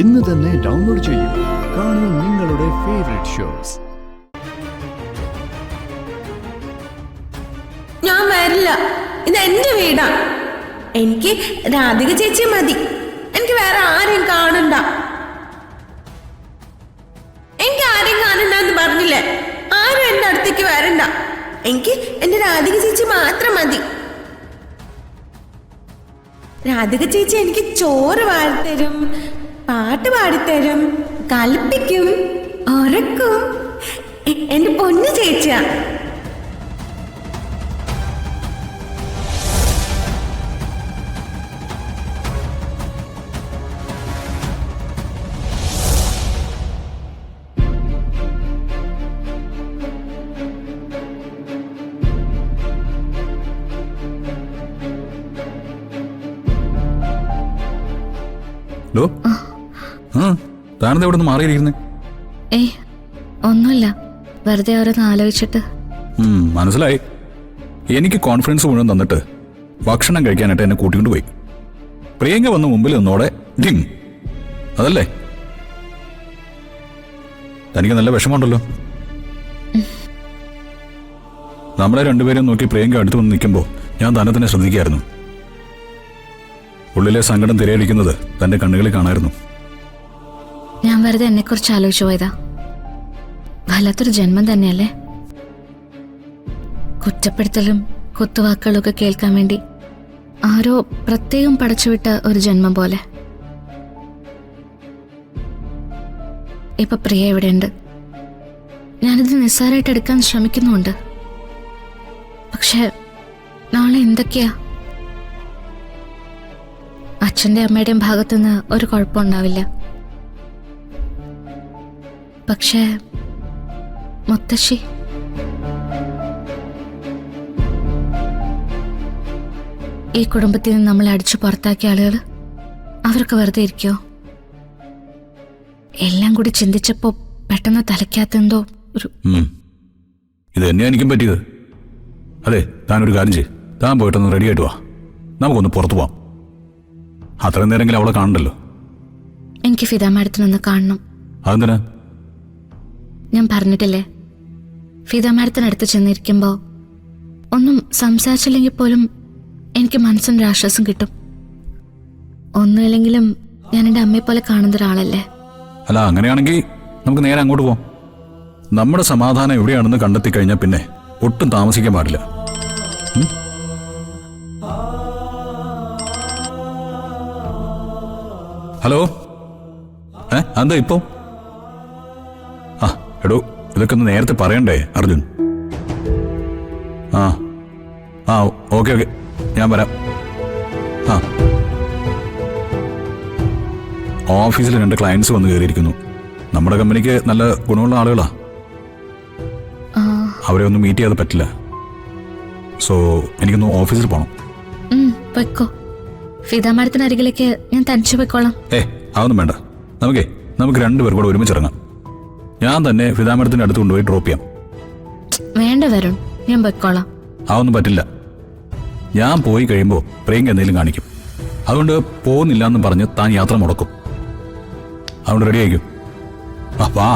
ഇന്ന് തന്നെ ഡൗൺലോഡ് ചെയ്യൂ. കാണൂ നിങ്ങളുടെ ഫേവറേറ്റ് ഷോസ്. ഞാൻ വരില്ല, ഇത് എന്റെ വീടാ. എനിക്ക് രാധിക ചേച്ചി മതി. എനിക്ക് വേറെ ആരെയും കാണണ്ട. എനിക്ക് ആരെയും കാണണ്ട എന്ന് പറഞ്ഞില്ലേ? ആരും എന്റെ അടുത്തേക്ക് വരണ്ട. എനിക്ക് എന്റെ രാധിക ചേച്ചി മാത്രം മതി. രാധിക ചേച്ചി എനിക്ക് ചോറ് വാരിത്തരും, പാട്ട് പാടിത്തരും, കളിപ്പിക്കും, ഉറക്കും. എന്റെ പൊന്നു ചേച്ചിയാ. താനെന്താ ഇവിടെ നിന്ന് മാറിയിരിക്കുന്നേ? ഏയ് ഒന്നുമില്ല, വെറുതെ ഓരോന്ന് ആലോചിച്ചിട്ട്. മനസ്സിലായി. എനിക്ക് കോൺഫിഡൻസ് മുഴുവൻ തന്നിട്ട് ഭക്ഷണം കഴിക്കാനായിട്ട് എന്നെ കൂട്ടിക്കൊണ്ട് പോയി. പ്രിയങ്ക വന്ന് മുമ്പിൽ നിന്നോടെ ഡിം, അതല്ലേ? തനിക്ക് നല്ല വിഷമമുണ്ടല്ലോ. നമ്മളെ രണ്ടുപേരും നോക്കി പ്രിയങ്ക അടുത്ത് വന്ന് നിൽക്കുമ്പോൾ ഞാൻ തന്നെ ശ്രദ്ധിക്കായിരുന്നു. ഉള്ളിലെ സങ്കടം തിരയടിക്കുന്നത് തന്റെ കണ്ണുകളിൽ കാണായിരുന്നു. ഞാൻ വെറുതെ എന്നെക്കുറിച്ച് ആലോചിച്ചു പോയതാ. വല്ലാത്തൊരു ജന്മം തന്നെയല്ലേ. കുറ്റപ്പെടുത്തലും കുത്തുവാക്കുകളും ഒക്കെ കേൾക്കാൻ വേണ്ടി ആരോ പ്രത്യേകം പടച്ചുവിട്ട ഒരു ജന്മം പോലെ. ഇപ്പൊ പ്രിയ എവിടെയുണ്ട്? ഞാനിത് നിസ്സാരമായിട്ട് എടുക്കാൻ ശ്രമിക്കുന്നുണ്ട്. പക്ഷെ നാളെ എന്തൊക്കെയാ? അച്ഛൻ്റെ അമ്മയുടെയും ഭാഗത്തുനിന്ന് ഒരു കുഴപ്പമുണ്ടാവില്ല. പക്ഷേ മുത്തശ്ശി, ഈ കുടുംബത്തിൽ നിന്ന് നമ്മളെ അടിച്ചു പുറത്താക്കിയ ആളുകൾ, അവർക്ക് വെറുതെ ഇരിക്കോ? എല്ലാം കൂടി ചിന്തിച്ചപ്പോ പെട്ടെന്ന് തലയ്ക്കകത്തെന്തോ ഒരു ഇത് തന്നെയാ എനിക്കും പറ്റിയത്. അതെ, താനൊരു കാര്യം ചെയ്യ്. താൻ പോയിട്ടൊന്ന് റെഡി ആയിട്ട് വാ, നമുക്കൊന്ന് പുറത്തു പോവാം. അത്രയും നേരമെങ്കിലും അവളെ കാണണ്ടല്ലോ. എനിക്ക് ഫിദ മാഡത്തിനൊന്ന് കാണണം. അതെന്തിനാ? ഞാൻ പറഞ്ഞിട്ടില്ലേ, ഫിദ മാഡത്തിനടുത്ത് ചെന്നിരിക്കുമ്പോ ഒന്നും സംസാരിച്ചില്ലെങ്കിൽ പോലും എനിക്ക് മനസ്സിനൊരു ആശ്വാസം കിട്ടും. ഒന്നുമില്ലെങ്കിലും ഞാൻ എൻ്റെ അമ്മയെ പോലെ കാണുന്ന ഒരാളല്ലേ. അല്ല, അങ്ങനെയാണെങ്കിൽ നമുക്ക് നേരെ അങ്ങോട്ട് പോവാം. നമ്മുടെ സമാധാനം എവിടെയാണെന്ന് കണ്ടെത്തി കഴിഞ്ഞാൽ പിന്നെ ഒട്ടും താമസിക്കാൻ പാടില്ല. ഹലോ, എന്താ ഇപ്പോ? എടോ, ഇതൊക്കെ ഒന്ന് നേരത്തെ പറയണ്ടേ അർജുൻ? ഓക്കെ, ഞാൻ വരാം. ഓഫീസിൽ 2 ക്ലയൻസ് വന്ന് കയറിയിരിക്കുന്നു. നമ്മുടെ കമ്പനിക്ക് നല്ല ഗുണമുള്ള ആളുകളാ. അവരെ ഒന്നും മീറ്റ് ചെയ്യാതെ പറ്റില്ല. സോ എനിക്കൊന്ന് ഓഫീസിൽ പോകണം. പൊയ്ക്കോ. ഫിദ മാഡത്തിന് അരികിലേക്ക് ഞാൻ തനിച്ചു പോയിക്കോളാം. അതൊന്നും വേണ്ട. നമുക്ക് 2 പേർ കൂടെ ഒരുമിച്ചിറങ്ങാം. ഞാൻ തന്നെ ഫിദ മാഡത്തിന്റെ അടുത്ത് കൊണ്ടുപോയി ഡ്രോപ്പ് ചെയ്യാം. വേണ്ട വരുൺ, ഞാൻ പോയിക്കോളാം. അതൊന്നും പറ്റില്ല. ഞാൻ പോയി കഴിയുമ്പോൾ പ്രിയങ്ക എന്തെങ്കിലും കാണിക്കും. അതുകൊണ്ട് പോകുന്നില്ല എന്ന് പറഞ്ഞ് താൻ യാത്ര മുടക്കും. അതുകൊണ്ട് റെഡി ആയിക്കും. വാ.